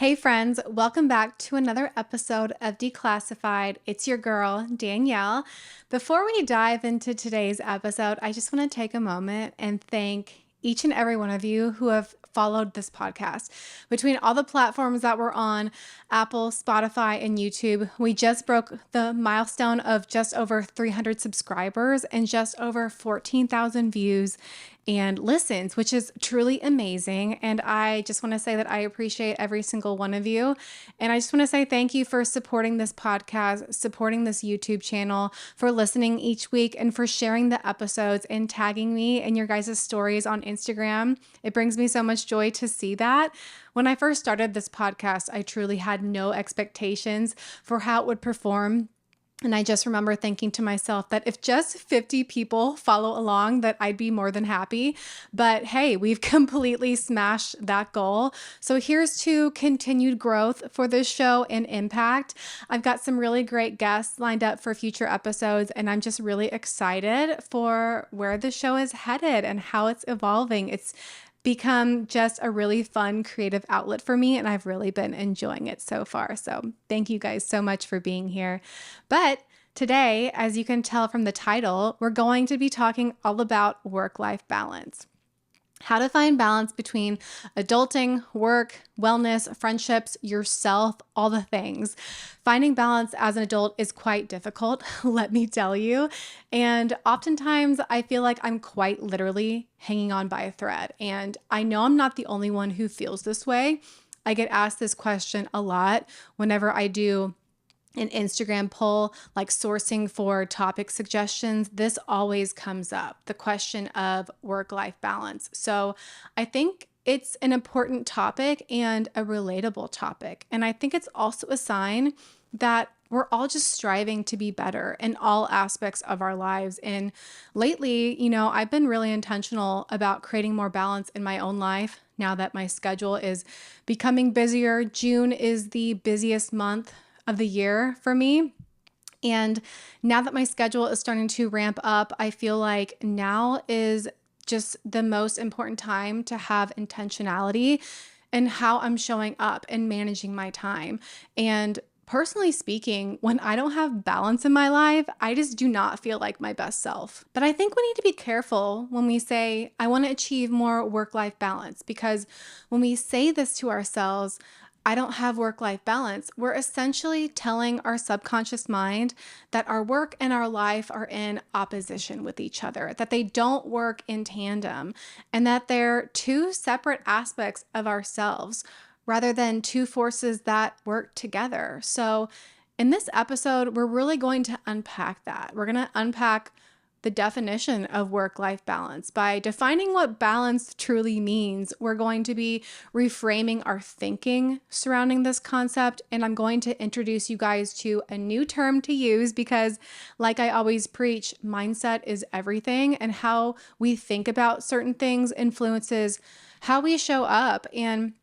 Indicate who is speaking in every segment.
Speaker 1: Hey friends, welcome back to another episode of Declassified. It's your girl, Danielle. Before we dive into today's episode, I just want to take a moment and thank each and every one of you who have followed this podcast. Between all the platforms that we're on, Apple, Spotify, and YouTube, we just broke the milestone of just over 300 subscribers and just over 14,000 views and listens, which is truly amazing. And I just want to say that I appreciate every single one of you. And I just want to say thank you for supporting this podcast, supporting this YouTube channel, for listening each week, and for sharing the episodes and tagging me in your guys' stories on Instagram. It brings me so much joy to see that. When I first started this podcast, I truly had no expectations for how it would perform. And I just remember thinking to myself that if just 50 people follow along, that I'd be more than happy. But hey, we've completely smashed that goal. So here's to continued growth for this show and impact. I've got some really great guests lined up for future episodes, and I'm just really excited for where the show is headed and how it's evolving. It's become just a really fun creative outlet for me, and I've really been enjoying it so far. So thank you guys so much for being here. But today, as you can tell from the title, we're going to be talking all about work-life balance. How to find balance between adulting, work, wellness, friendships, yourself, all the things. Finding balance as an adult is quite difficult, let me tell you. And oftentimes I feel like I'm quite literally hanging on by a thread. And I know I'm not the only one who feels this way. I get asked this question a lot whenever I do an Instagram poll, like sourcing for topic suggestions. This always comes up, the question of work-life balance. So I think it's an important topic and a relatable topic. And I think it's also a sign that we're all just striving to be better in all aspects of our lives. And lately, I've been really intentional about creating more balance in my own life now that my schedule is becoming busier. June is the busiest month of the year for me. And now that my schedule is starting to ramp up, I feel like now is just the most important time to have intentionality in how I'm showing up and managing my time. And personally speaking, when I don't have balance in my life, I just do not feel like my best self. But I think we need to be careful when we say, I want to achieve more work-life balance, because when we say this to ourselves, I don't have work-life balance, we're essentially telling our subconscious mind that our work and our life are in opposition with each other, that they don't work in tandem, and that they're two separate aspects of ourselves rather than two forces that work together. So in this episode, we're really going to unpack that. We're going to unpack the definition of work-life balance. By defining what balance truly means, we're going to be reframing our thinking surrounding this concept. And I'm going to introduce you guys to a new term to use because, like I always preach, mindset is everything, and how we think about certain things influences how we show up. And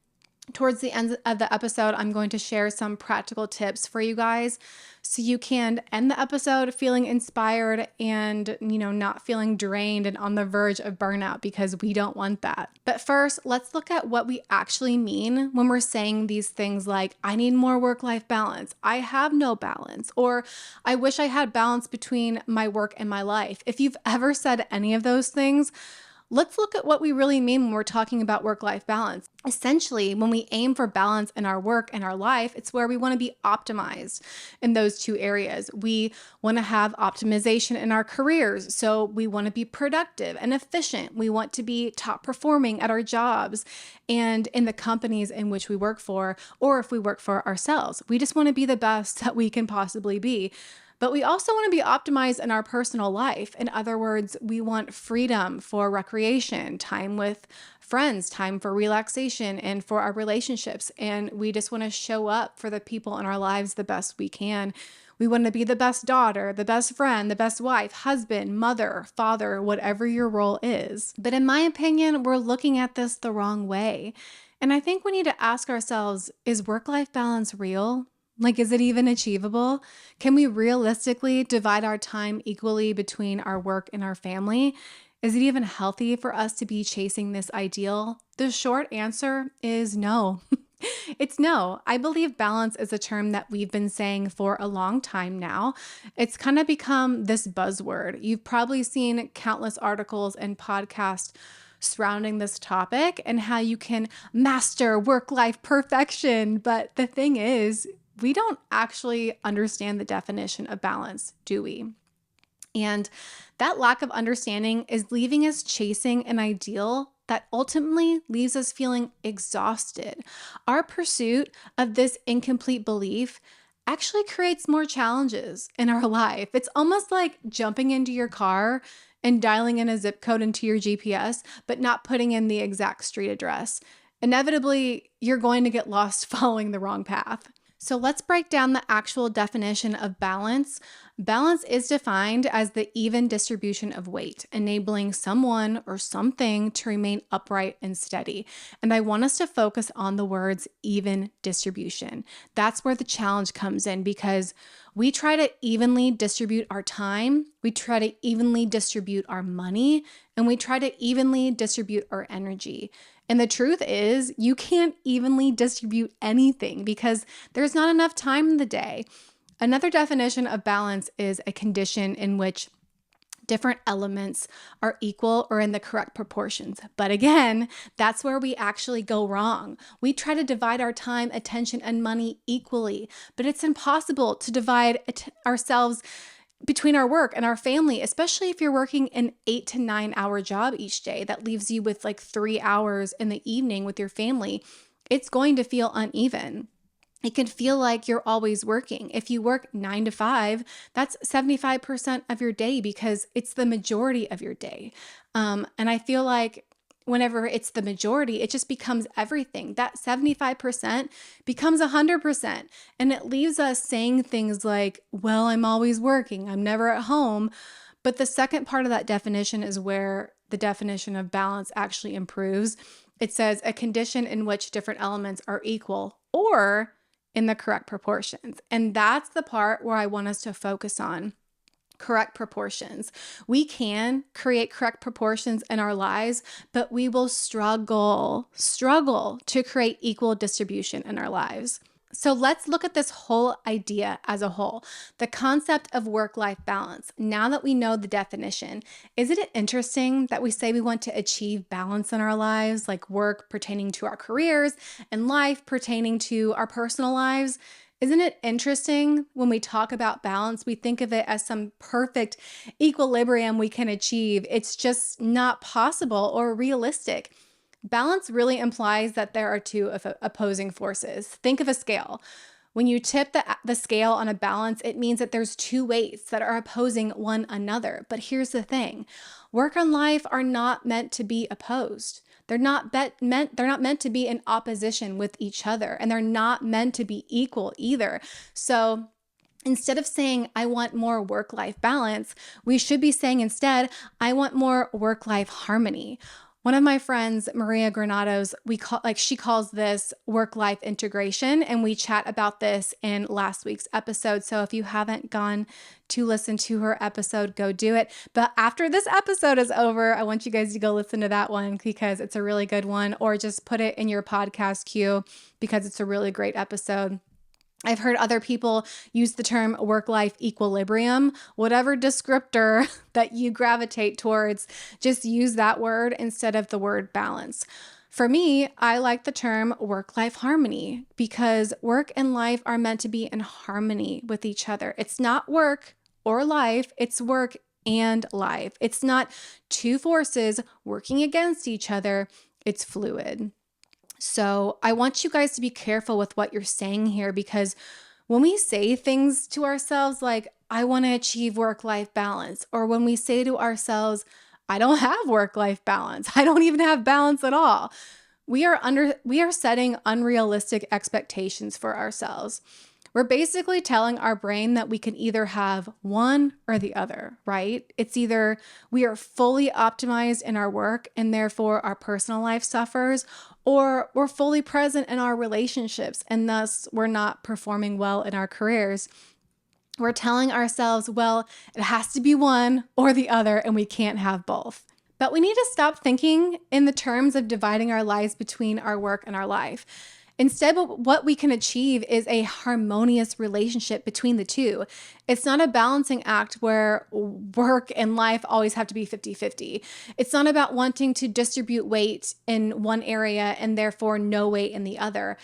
Speaker 1: towards the end of the episode, I'm going to share some practical tips for you guys so you can end the episode feeling inspired and, not feeling drained and on the verge of burnout, because we don't want that. But first, let's look at what we actually mean when we're saying these things like, I need more work-life balance, I have no balance, or I wish I had balance between my work and my life. If you've ever said any of those things, let's look at what we really mean when we're talking about work-life balance. Essentially, when we aim for balance in our work and our life, it's where we want to be optimized in those two areas. We want to have optimization in our careers. So we want to be productive and efficient. We want to be top performing at our jobs and in the companies in which we work for, or if we work for ourselves. We just want to be the best that we can possibly be. But we also want to be optimized in our personal life. In other words, we want freedom for recreation, time with friends, time for relaxation, and for our relationships. And we just want to show up for the people in our lives the best we can. We want to be the best daughter, the best friend, the best wife, husband, mother, father, whatever your role is. But in my opinion, we're looking at this the wrong way. And I think we need to ask ourselves, is work-life balance real? Like, is it even achievable? Can we realistically divide our time equally between our work and our family? Is it even healthy for us to be chasing this ideal? The short answer is no. It's no. I believe balance is a term that we've been saying for a long time now. It's kind of become this buzzword. You've probably seen countless articles and podcasts surrounding this topic and how you can master work-life perfection. But the thing is, we don't actually understand the definition of balance, do we? And that lack of understanding is leaving us chasing an ideal that ultimately leaves us feeling exhausted. Our pursuit of this incomplete belief actually creates more challenges in our life. It's almost like jumping into your car and dialing in a zip code into your GPS, but not putting in the exact street address. Inevitably, you're going to get lost following the wrong path. So let's break down the actual definition of balance. Balance is defined as the even distribution of weight, enabling someone or something to remain upright and steady. And I want us to focus on the words even distribution. That's where the challenge comes in because we try to evenly distribute our time, we try to evenly distribute our money, and we try to evenly distribute our energy. And the truth is, you can't evenly distribute anything because there's not enough time in the day. Another definition of balance is a condition in which different elements are equal or in the correct proportions. But again, that's where we actually go wrong. We try to divide our time, attention, and money equally, but it's impossible to divide ourselves between our work and our family, especially if you're working an 8 to 9 hour job each day that leaves you with like 3 hours in the evening with your family. It's going to feel uneven. It can feel like you're always working. If you work 9 to 5, that's 75% of your day because it's the majority of your day. And I feel like whenever it's the majority, it just becomes everything. That 75% becomes 100%. And it leaves us saying things like, well, I'm always working, I'm never at home. But the second part of that definition is where the definition of balance actually improves. It says a condition in which different elements are equal or in the correct proportions. And that's the part where I want us to focus on. Correct proportions. We can create correct proportions in our lives, but we will struggle to create equal distribution in our lives. So let's look at this whole idea as a whole, the concept of work-life balance. Now that we know the definition, isn't it interesting that we say we want to achieve balance in our lives, like work pertaining to our careers and life pertaining to our personal lives? Isn't it interesting when we talk about balance, we think of it as some perfect equilibrium we can achieve. It's just not possible or realistic. Balance really implies that there are two opposing forces. Think of a scale. When you tip the scale on a balance, it means that there's two weights that are opposing one another. But here's the thing. Work and life are not meant to be opposed. They're not meant to be in opposition with each other, and they're not meant to be equal either. So instead of saying, I want more work-life balance, we should be saying instead, I want more work-life harmony. One of my friends, Maria Granados, she calls this work-life integration, and we chat about this in last week's episode. So if you haven't gone to listen to her episode, go do it. But after this episode is over, I want you guys to go listen to that one because it's a really good one, or just put it in your podcast queue because it's a really great episode. I've heard other people use the term work-life equilibrium. Whatever descriptor that you gravitate towards, just use that word instead of the word balance. For me, I like the term work-life harmony because work and life are meant to be in harmony with each other. It's not work or life, it's work and life. It's not two forces working against each other, it's fluid. So I want you guys to be careful with what you're saying here because when we say things to ourselves like, I want to achieve work-life balance, or when we say to ourselves, I don't have work-life balance, I don't even have balance at all, we are setting unrealistic expectations for ourselves. We're basically telling our brain that we can either have one or the other, right? It's either we are fully optimized in our work and therefore our personal life suffers, or we're fully present in our relationships and thus we're not performing well in our careers. We're telling ourselves, well, it has to be one or the other and we can't have both. But we need to stop thinking in the terms of dividing our lives between our work and our life. Instead, what we can achieve is a harmonious relationship between the two. It's not a balancing act where work and life always have to be 50-50. It's not about wanting to distribute weight in one area and therefore no weight in the other.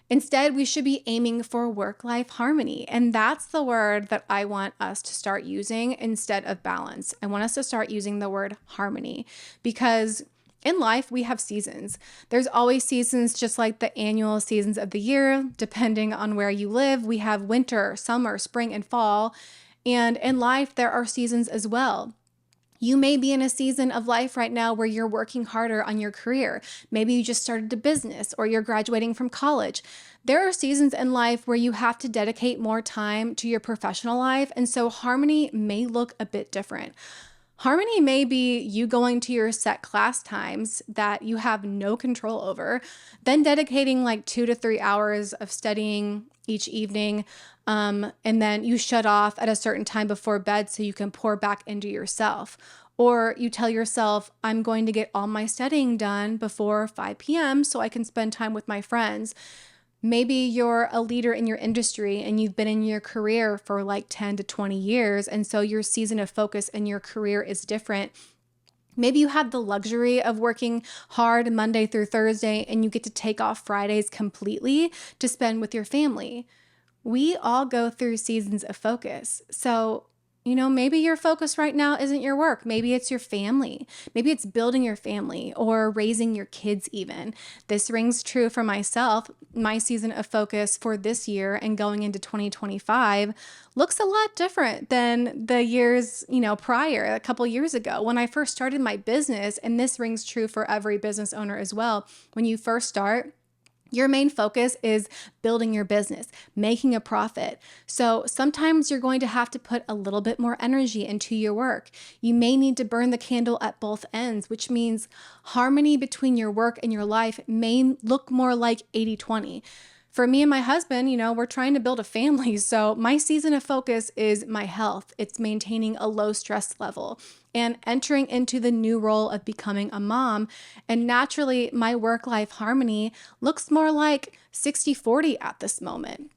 Speaker 1: Instead, we should be aiming for work-life harmony. And that's the word that I want us to start using instead of balance. I want us to start using the word harmony, because in life, we have seasons. There's always seasons, just like the annual seasons of the year. Depending on where you live, we have winter, summer, spring, and fall. And in life, there are seasons as well. You may be in a season of life right now where you're working harder on your career. Maybe you just started a business or you're graduating from college. There are seasons in life where you have to dedicate more time to your professional life, and so harmony may look a bit different. Harmony may be you going to your set class times that you have no control over, then dedicating like 2 to 3 hours of studying each evening, and then you shut off at a certain time before bed so you can pour back into yourself. Or you tell yourself, I'm going to get all my studying done before 5 p.m. so I can spend time with my friends. Maybe you're a leader in your industry and you've been in your career for like 10 to 20 years. And so your season of focus in your career is different. Maybe you have the luxury of working hard Monday through Thursday and you get to take off Fridays completely to spend with your family. We all go through seasons of focus. So, maybe your focus right now isn't your work. Maybe it's your family. Maybe it's building your family or raising your kids even. This rings true for myself. My season of focus for this year and going into 2025 looks a lot different than the years, prior, a couple years ago when I first started my business. And this rings true for every business owner as well. When you first start, your main focus is building your business, making a profit. So sometimes you're going to have to put a little bit more energy into your work. You may need to burn the candle at both ends, which means harmony between your work and your life may look more like 80-20. For me and my husband, we're trying to build a family. So my season of focus is my health. It's maintaining a low stress level and entering into the new role of becoming a mom. And naturally, my work-life harmony looks more like 60-40 at this moment.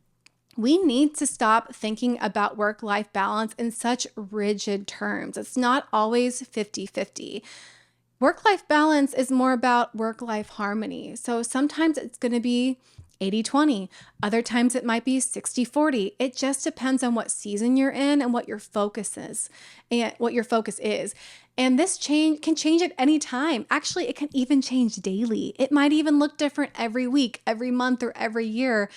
Speaker 1: We need to stop thinking about work-life balance in such rigid terms. It's not always 50-50. Work-life balance is more about work-life harmony. So sometimes it's going to be 80-20. Other times it might be 60-40. It just depends on what season you're in and what your focus is And this can change at any time. Actually, it can even change daily. It might even look different every week, every month, or every year.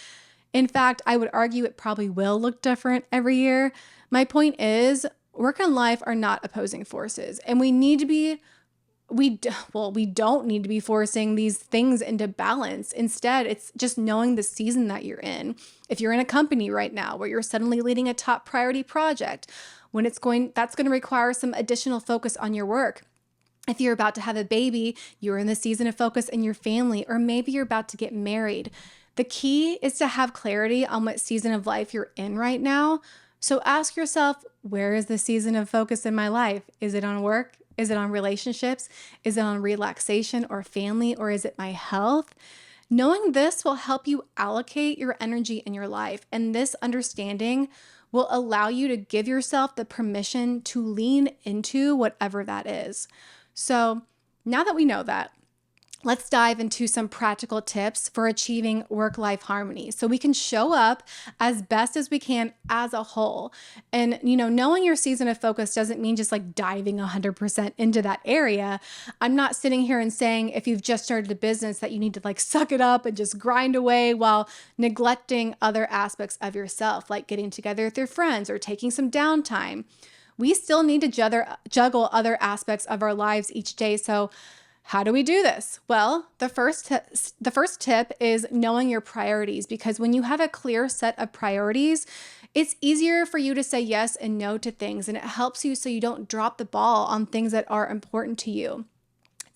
Speaker 1: In fact, I would argue it probably will look different every year. My point is, work and life are not opposing forces, and we don't need to be forcing these things into balance. Instead, it's just knowing the season that you're in. If you're in a company right now where you're suddenly leading a top priority project, that's going to require some additional focus on your work. If you're about to have a baby, you're in the season of focus in your family, or maybe you're about to get married. The key is to have clarity on what season of life you're in right now. So ask yourself, where is the season of focus in my life? Is it on work? Is it on relationships? Is it on relaxation or family? Or is it my health? Knowing this will help you allocate your energy in your life. And this understanding will allow you to give yourself the permission to lean into whatever that is. So now that we know that, let's dive into some practical tips for achieving work-life harmony so we can show up as best as we can as a whole. And, knowing your season of focus doesn't mean just like diving 100% into that area. I'm not sitting here and saying if you've just started a business that you need to like suck it up and just grind away while neglecting other aspects of yourself, like getting together with your friends or taking some downtime. We still need to juggle other aspects of our lives each day. So how do we do this? Well, the first tip is knowing your priorities, because when you have a clear set of priorities, it's easier for you to say yes and no to things, and it helps you so you don't drop the ball on things that are important to you.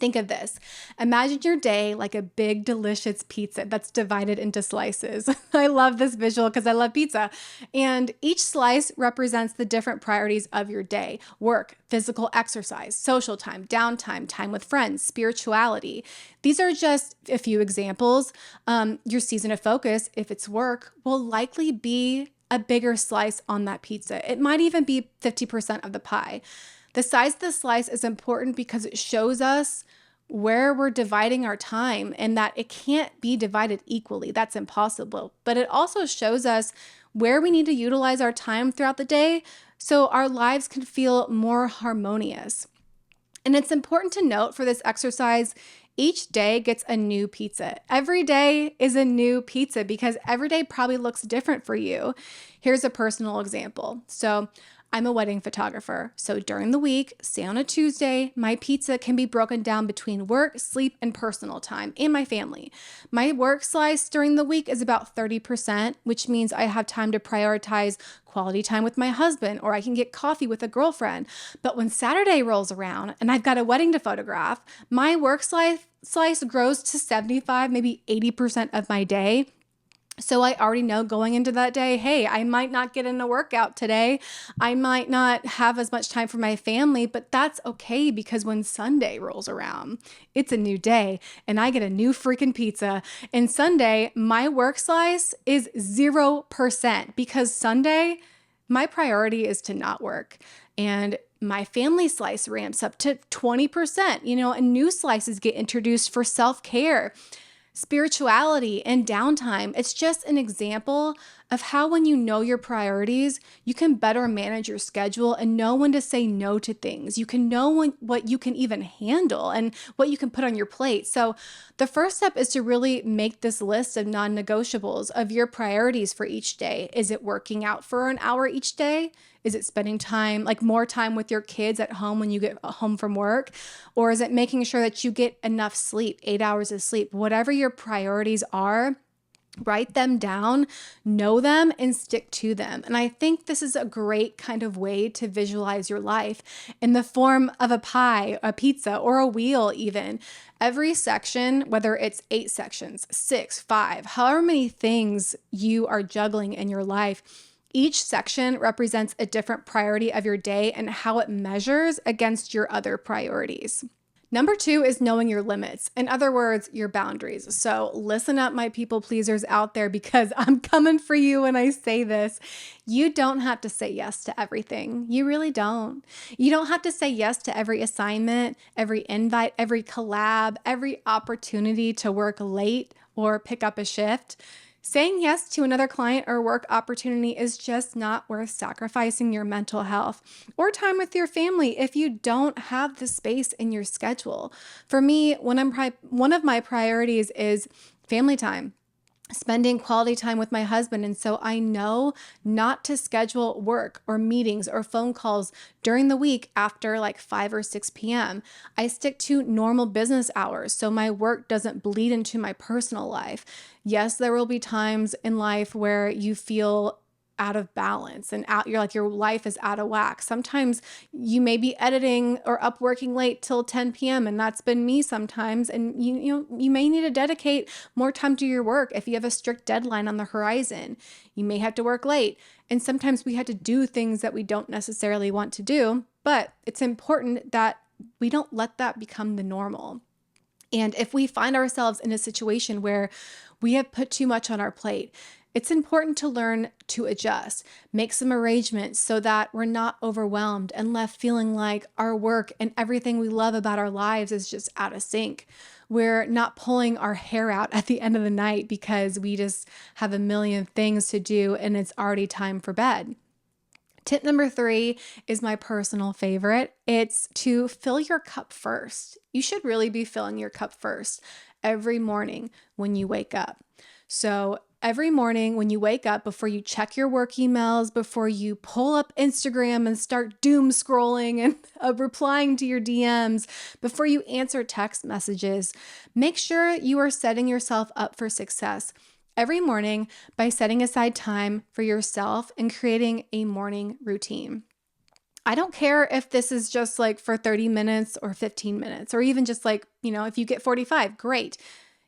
Speaker 1: Think of this. Imagine your day like a big, delicious pizza that's divided into slices. I love this visual because I love pizza. And each slice represents the different priorities of your day: work, physical exercise, social time, downtime, time with friends, spirituality. These are just a few examples. Your season of focus, if it's work, will likely be a bigger slice on that pizza. It might even be 50% of the pie. The size of the slice is important because it shows us where we're dividing our time and that it can't be divided equally. That's impossible. But it also shows us where we need to utilize our time throughout the day so our lives can feel more harmonious. And it's important to note for this exercise, each day gets a new pizza. Every day is a new pizza because every day probably looks different for you. Here's a personal example. So I'm a wedding photographer. So during the week, say on a Tuesday, my pizza can be broken down between work, sleep, and personal time and my family. My work slice during the week is about 30%, which means I have time to prioritize quality time with my husband, or I can get coffee with a girlfriend. But when Saturday rolls around and I've got a wedding to photograph, my work slice grows to 75, maybe 80% of my day. So I already know going into that day, hey, I might not get in a workout today. I might not have as much time for my family, but that's okay because when Sunday rolls around, it's a new day and I get a new freaking pizza. And Sunday, my work slice is 0% because Sunday, my priority is to not work. And my family slice ramps up to 20%, and new slices get introduced for self-care, spirituality, and downtime. It's just an example of how when you know your priorities, you can better manage your schedule and know when to say no to things. You can know what you can even handle and what you can put on your plate. So the first step is to really make this list of non-negotiables of your priorities for each day. Is it working out for an hour each day? Is it spending time, like more time with your kids at home when you get home from work? Or is it making sure that you get enough sleep, 8 hours of sleep? Whatever your priorities are, write them down, know them, and stick to them. And I think this is a great kind of way to visualize your life in the form of a pie, a pizza, or a wheel even. Every section, whether it's 8 sections, 6, 5, however many things you are juggling in your life, each section represents a different priority of your day and how it measures against your other priorities. Number 2 is knowing your limits. In other words, your boundaries. So listen up, my people pleasers out there, because I'm coming for you when I say this. You don't have to say yes to everything. You really don't. You don't have to say yes to every assignment, every invite, every collab, every opportunity to work late or pick up a shift. Saying yes to another client or work opportunity is just not worth sacrificing your mental health or time with your family if you don't have the space in your schedule. For me, one of my priorities is family time, spending quality time with my husband. And so I know not to schedule work or meetings or phone calls during the week after like 5 or 6 p.m. I stick to normal business hours so my work doesn't bleed into my personal life. Yes, there will be times in life where you feel out of balance and your life is out of whack. Sometimes you may be editing or up working late till 10 p.m. and that's been me sometimes. And you may need to dedicate more time to your work if you have a strict deadline on the horizon. You may have to work late. And sometimes we have to do things that we don't necessarily want to do, but it's important that we don't let that become the normal. And if we find ourselves in a situation where we have put too much on our plate, it's important to learn to adjust, make some arrangements so that we're not overwhelmed and left feeling like our work and everything we love about our lives is just out of sync. We're not pulling our hair out at the end of the night because we just have a million things to do and it's already time for bed. Tip number 3 is my personal favorite. It's to fill your cup first. You should really be filling your cup first every morning when you wake up. So every morning when you wake up, before you check your work emails, before you pull up Instagram and start doom scrolling and replying to your DMs, before you answer text messages, make sure you are setting yourself up for success every morning by setting aside time for yourself and creating a morning routine. I don't care if this is just like for 30 minutes or 15 minutes, or even just like, if you get 45, great.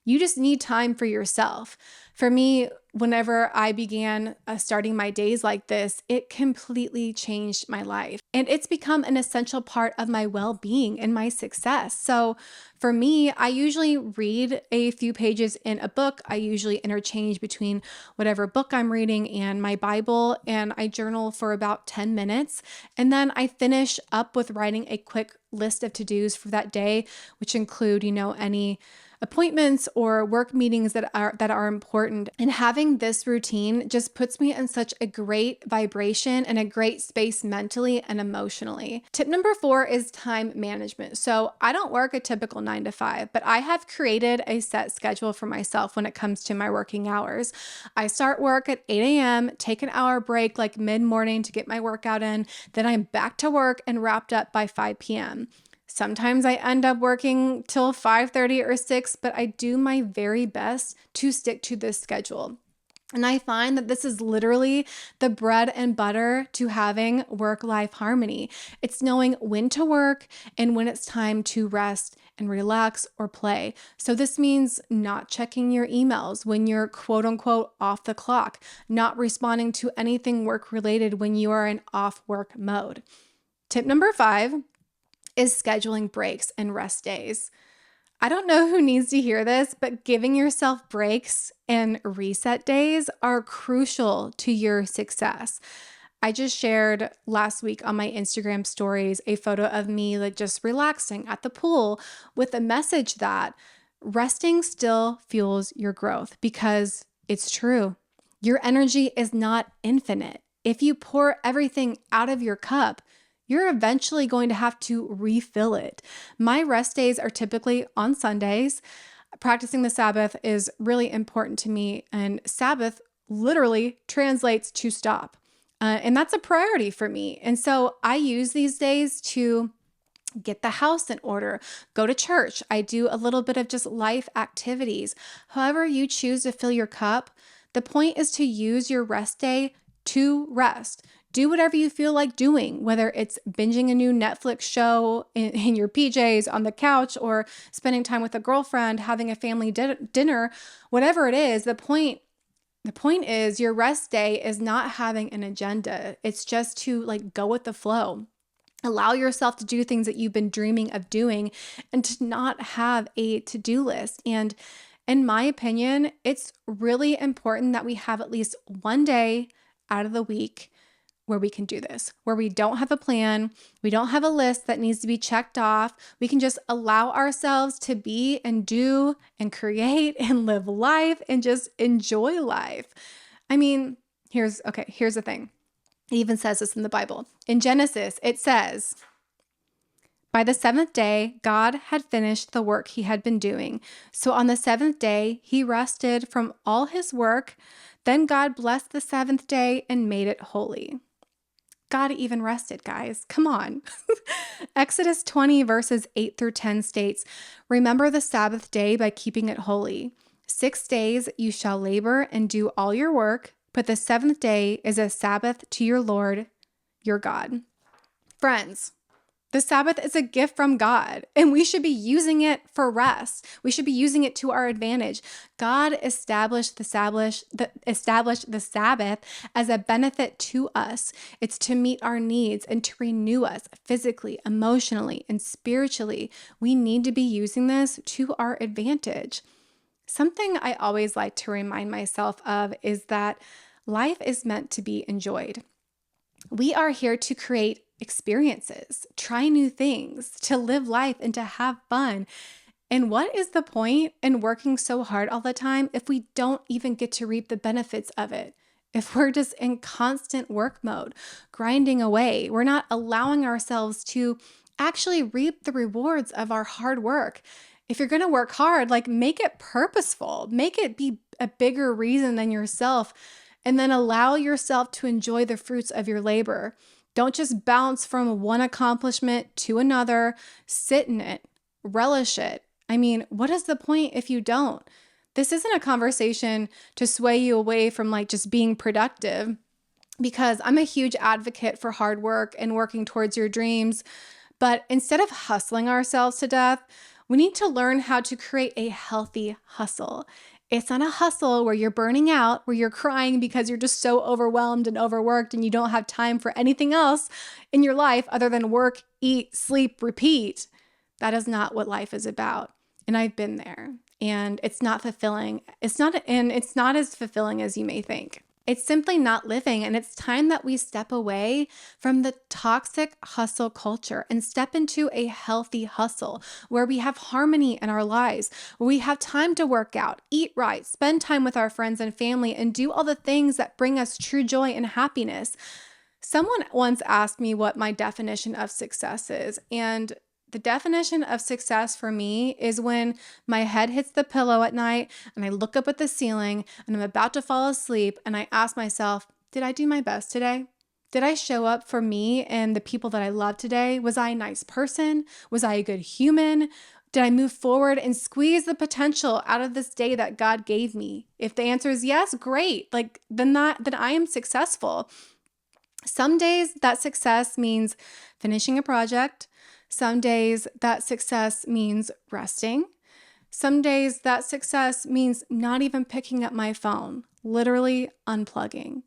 Speaker 1: You just need time for yourself. For me, whenever I began starting my days like this, it completely changed my life. And it's become an essential part of my well-being and my success. So for me, I usually read a few pages in a book. I usually interchange between whatever book I'm reading and my Bible, and I journal for about 10 minutes. And then I finish up with writing a quick list of to-dos for that day, which include, any appointments or work meetings that are important. And having this routine just puts me in such a great vibration and a great space mentally and emotionally. Tip number 4 is time management. So I don't work a typical 9 to 5, but I have created a set schedule for myself when it comes to my working hours. I start work at 8 a.m., take an hour break like mid-morning to get my workout in, then I'm back to work and wrapped up by 5 p.m. Sometimes I end up working till 5:30 or 6, but I do my very best to stick to this schedule. And I find that this is literally the bread and butter to having work-life harmony. It's knowing when to work and when it's time to rest and relax or play. So this means not checking your emails when you're quote unquote off the clock, not responding to anything work-related when you are in off-work mode. Tip number 5 is scheduling breaks and rest days. I don't know who needs to hear this, but giving yourself breaks and reset days are crucial to your success. I just shared last week on my Instagram stories a photo of me like just relaxing at the pool with a message that resting still fuels your growth, because it's true. Your energy is not infinite. If you pour everything out of your cup, you're eventually going to have to refill it. My rest days are typically on Sundays. Practicing the Sabbath is really important to me, and Sabbath literally translates to stop. And that's a priority for me. And so I use these days to get the house in order, go to church. I do a little bit of just life activities. However you choose to fill your cup, the point is to use your rest day to rest. Do whatever you feel like doing, whether it's binging a new Netflix show in your PJs on the couch, or spending time with a girlfriend, having a family dinner, whatever it is. The point is your rest day is not having an agenda. It's just to like go with the flow. Allow yourself to do things that you've been dreaming of doing and to not have a to-do list. And in my opinion, it's really important that we have at least one day out of the week where we can do this, where we don't have a plan, we don't have a list that needs to be checked off. We can just allow ourselves to be and do and create and live life and just enjoy life. I mean, here's the thing. It even says this in the Bible. In Genesis, it says, by the 7th day, God had finished the work he had been doing. So on the 7th day, he rested from all his work. Then God blessed the 7th day and made it holy. God even rested, guys. Come on. Exodus 20 verses 8 through 10 states, remember the Sabbath day by keeping it holy. 6 days you shall labor and do all your work, but the 7th day is a Sabbath to your Lord, your God. Friends, the Sabbath is a gift from God, and we should be using it for rest. We should be using it to our advantage. God established the Sabbath as a benefit to us. It's to meet our needs and to renew us physically, emotionally, and spiritually. We need to be using this to our advantage. Something I always like to remind myself of is that life is meant to be enjoyed. We are here to create experiences, try new things, to live life and to have fun. And what is the point in working so hard all the time if we don't even get to reap the benefits of it? If we're just in constant work mode, grinding away, we're not allowing ourselves to actually reap the rewards of our hard work. If you're going to work hard, like make it purposeful, make it be a bigger reason than yourself, and then allow yourself to enjoy the fruits of your labor. Don't just bounce from one accomplishment to another. Sit in it, relish it. I mean, what is the point if you don't? This isn't a conversation to sway you away from like just being productive. because I'm a huge advocate for hard work and working towards your dreams. But instead of hustling ourselves to death, we need to learn how to create a healthy hustle. It's not a hustle where you're burning out, where you're crying because you're just so overwhelmed and overworked and you don't have time for anything else in your life other than work, eat, sleep, repeat. That is not what life is about. And I've been there, and it's not fulfilling. It's not as fulfilling as you may think. It's simply not living, and it's time that we step away from the toxic hustle culture and step into a healthy hustle where we have harmony in our lives, where we have time to work out, eat right, spend time with our friends and family, and do all the things that bring us true joy and happiness. Someone once asked me what my definition of success is, and the definition of success for me is when my head hits the pillow at night and I look up at the ceiling and I'm about to fall asleep and I ask myself, did I do my best today? Did I show up for me and the people that I love today? Was I a nice person? Was I a good human? Did I move forward and squeeze the potential out of this day that God gave me? If the answer is yes, great. Then I am successful. Some days that success means finishing a project. Some days that success means resting. Some days that success means not even picking up my phone, literally unplugging.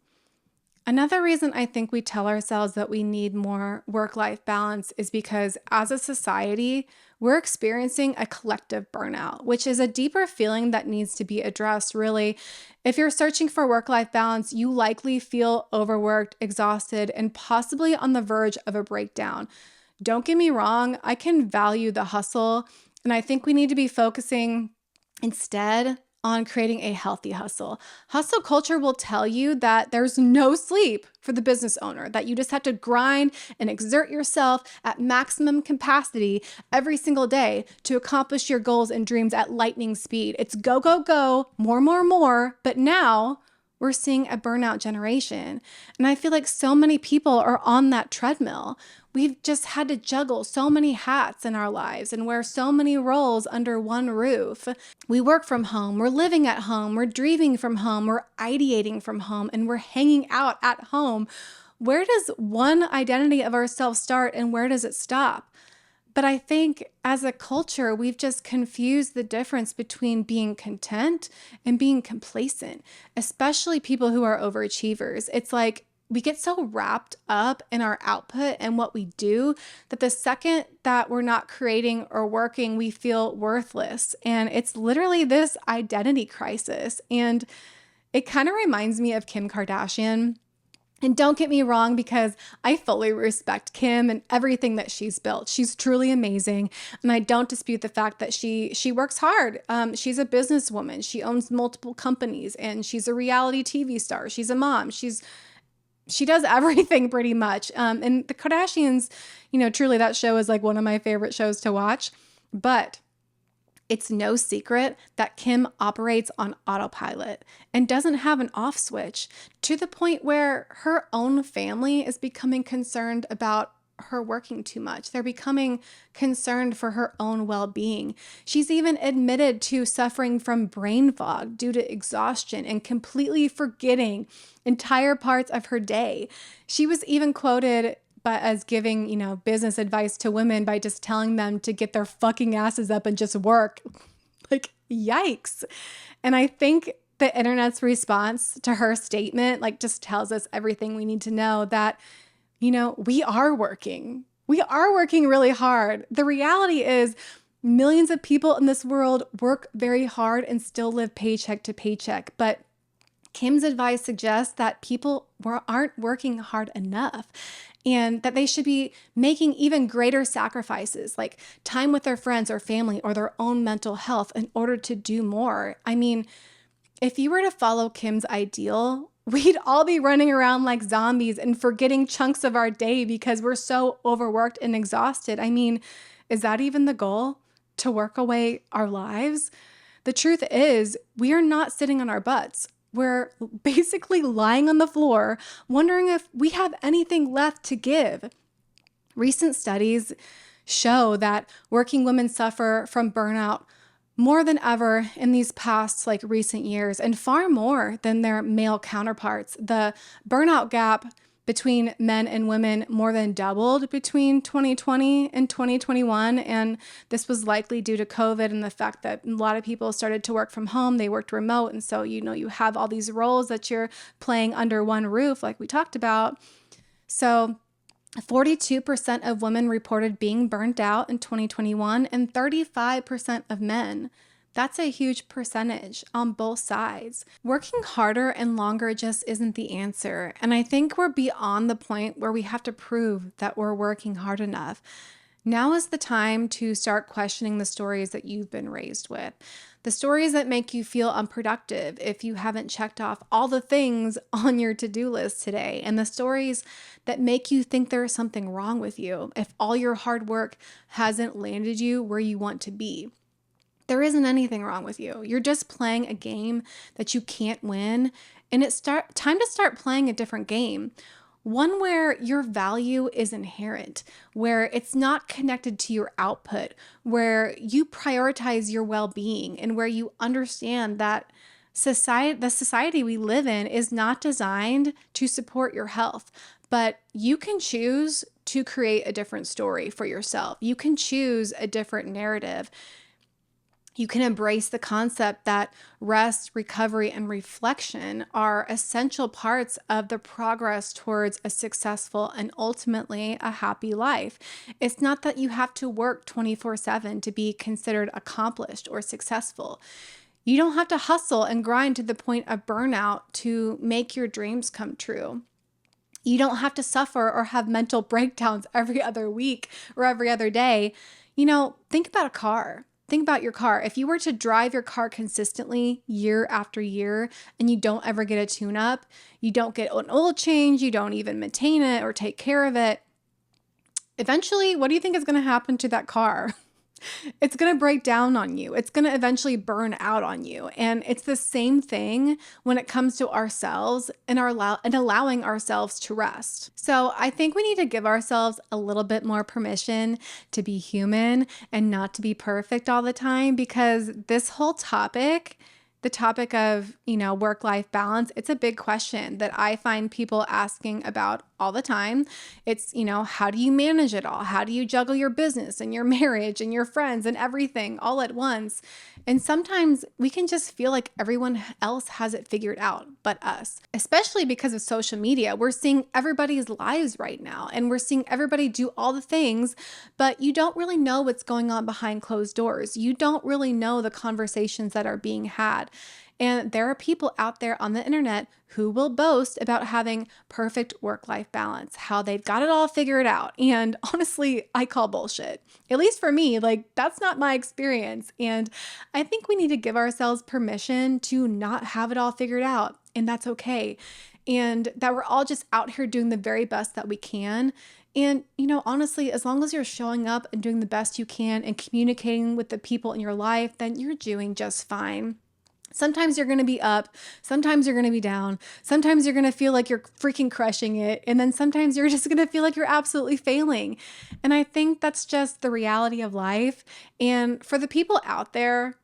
Speaker 1: Another reason I think we tell ourselves that we need more work-life balance is because as a society, we're experiencing a collective burnout, which is a deeper feeling that needs to be addressed, really. If you're searching for work-life balance, you likely feel overworked, exhausted, and possibly on the verge of a breakdown. Don't get me wrong, I can value the hustle, and I think we need to be focusing instead on creating a healthy hustle. Hustle culture will tell you that there's no sleep for the business owner, that you just have to grind and exert yourself at maximum capacity every single day to accomplish your goals and dreams at lightning speed. It's go, go, go, more, but now we're seeing a burnout generation. And I feel like so many people are on that treadmill. We've just had to juggle so many hats in our lives and wear so many roles under one roof. We work from home, we're living at home, we're dreaming from home, we're ideating from home, and we're hanging out at home. Where does one identity of ourselves start and where does it stop? But I think as a culture, we've just confused the difference between being content and being complacent, especially people who are overachievers. It's like we get so wrapped up in our output and what we do that the second that we're not creating or working, we feel worthless. And it's literally this identity crisis. And it kind of reminds me of Kim Kardashian. And don't get me wrong, because I fully respect Kim and everything that she's built. She's truly amazing. And I don't dispute the fact that she works hard. She's a businesswoman. She owns multiple companies and she's a reality TV star. She's a mom. She does everything pretty much. And the Kardashians, truly that show is like one of my favorite shows to watch. But it's no secret that Kim operates on autopilot and doesn't have an off switch, to the point where her own family is becoming concerned about her working too much. They're becoming concerned for her own well-being. She's even admitted to suffering from brain fog due to exhaustion and completely forgetting entire parts of her day. She was even quoted as giving, business advice to women by just telling them to get their fucking asses up and just work. Like, yikes. And I think the internet's response to her statement, just tells us everything we need to know, that, we are working. We are working really hard. The reality is millions of people in this world work very hard and still live paycheck to paycheck. But Kim's advice suggests that people aren't working hard enough, and that they should be making even greater sacrifices, like time with their friends or family or their own mental health, in order to do more. I mean, if you were to follow Kim's ideal, we'd all be running around like zombies and forgetting chunks of our day because we're so overworked and exhausted. I mean, is that even the goal? To work away our lives? The truth is, we are not sitting on our butts. We're basically lying on the floor, wondering if we have anything left to give. Recent studies show that working women suffer from burnout more than ever in these past like recent years, and far more than their male counterparts. The burnout gap between men and women more than doubled between 2020 and 2021. And this was likely due to COVID and the fact that a lot of people started to work from home. They worked remote. And so, you have all these roles that you're playing under one roof, like we talked about. So 42% of women reported being burnt out in 2021 and 35% of men. That's a huge percentage on both sides. Working harder and longer just isn't the answer. And I think we're beyond the point where we have to prove that we're working hard enough. Now is the time to start questioning the stories that you've been raised with. The stories that make you feel unproductive if you haven't checked off all the things on your to-do list today, and the stories that make you think there's something wrong with you if all your hard work hasn't landed you where you want to be. There isn't anything wrong with you. You're just playing a game that you can't win, and it's time to start playing a different game. One where your value is inherent, where it's not connected to your output, where you prioritize your well-being, and where you understand that the society we live in is not designed to support your health, but you can choose to create a different story for yourself. You can choose a different narrative. You can embrace the concept that rest, recovery, and reflection are essential parts of the progress towards a successful and ultimately a happy life. It's not that you have to work 24/7 to be considered accomplished or successful. You don't have to hustle and grind to the point of burnout to make your dreams come true. You don't have to suffer or have mental breakdowns every other week or every other day. Think about a car. Think about your car. If you were to drive your car consistently year after year and you don't ever get a tune-up, you don't get an oil change, you don't even maintain it or take care of it, eventually, what do you think is going to happen to that car? It's going to break down on you. It's going to eventually burn out on you. And it's the same thing when it comes to ourselves and allowing ourselves to rest. So I think we need to give ourselves a little bit more permission to be human and not to be perfect all the time, because this whole topic, the topic of, work-life balance, it's a big question that I find people asking about all the time. It's, how do you manage it all? How do you juggle your business and your marriage and your friends and everything all at once? And sometimes we can just feel like everyone else has it figured out but us, especially because of social media. We're seeing everybody's lives right now, and we're seeing everybody do all the things, but you don't really know what's going on behind closed doors. You don't really know the conversations that are being had. And there are people out there on the internet who will boast about having perfect work-life balance, how they've got it all figured out. And honestly, I call bullshit. At least for me, that's not my experience. And I think we need to give ourselves permission to not have it all figured out. And that's okay. And that we're all just out here doing the very best that we can. And, honestly, as long as you're showing up and doing the best you can and communicating with the people in your life, then you're doing just fine. Sometimes you're going to be up, sometimes you're going to be down, sometimes you're going to feel like you're freaking crushing it, and then sometimes you're just going to feel like you're absolutely failing. And I think that's just the reality of life. And for the people out there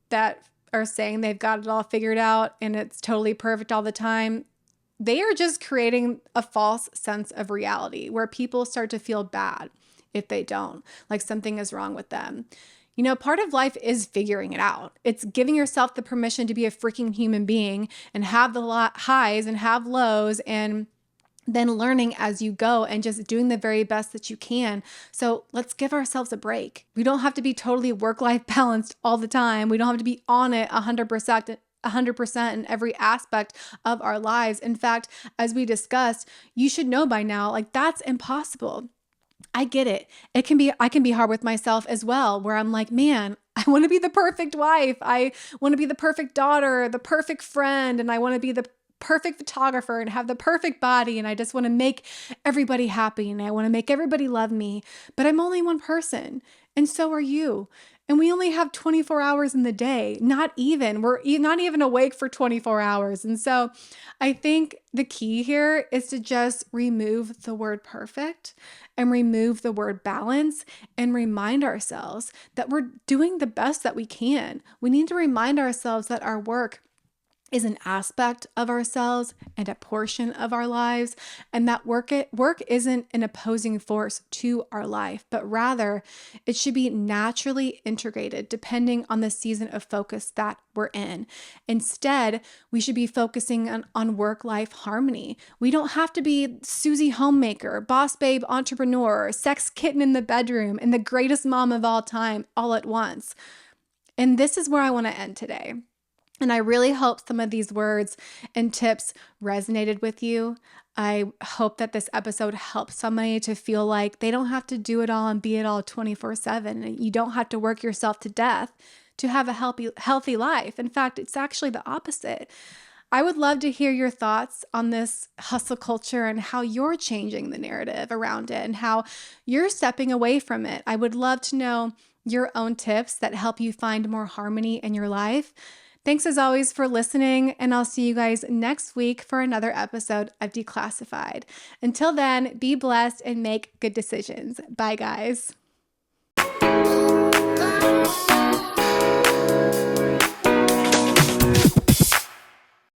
Speaker 1: that are saying they've got it all figured out and it's totally perfect all the time, they are just creating a false sense of reality where people start to feel bad if they don't, like something is wrong with them. Part of life is figuring it out. It's giving yourself the permission to be a freaking human being and have the highs and have lows, and then learning as you go and just doing the very best that you can. So let's give ourselves a break. We don't have to be totally work-life balanced all the time. We don't have to be on it 100% in every aspect of our lives. In fact, as we discussed, you should know by now, that's impossible. I get it. I can be hard with myself as well, where I'm like, man, I want to be the perfect wife. I want to be the perfect daughter, the perfect friend, and I want to be the perfect photographer and have the perfect body. And I just want to make everybody happy and I want to make everybody love me. But I'm only one person. And so are you. And we only have 24 hours in the day, not even. We're not even awake for 24 hours. And so I think the key here is to just remove the word perfect and remove the word balance and remind ourselves that we're doing the best that we can. We need to remind ourselves that our work is an aspect of ourselves and a portion of our lives, and that work isn't an opposing force to our life, but rather it should be naturally integrated depending on the season of focus that we're in. Instead, we should be focusing on work-life harmony. We don't have to be Susie homemaker, boss babe entrepreneur, sex kitten in the bedroom, and the greatest mom of all time all at once. And this is where I want to end today. And I really hope some of these words and tips resonated with you. I hope that this episode helps somebody to feel like they don't have to do it all and be it all 24/7. And you don't have to work yourself to death to have a healthy life. In fact, it's actually the opposite. I would love to hear your thoughts on this hustle culture and how you're changing the narrative around it and how you're stepping away from it. I would love to know your own tips that help you find more harmony in your life. Thanks as always for listening, and I'll see you guys next week for another episode of Declassified. Until then, be blessed and make good decisions. Bye, guys.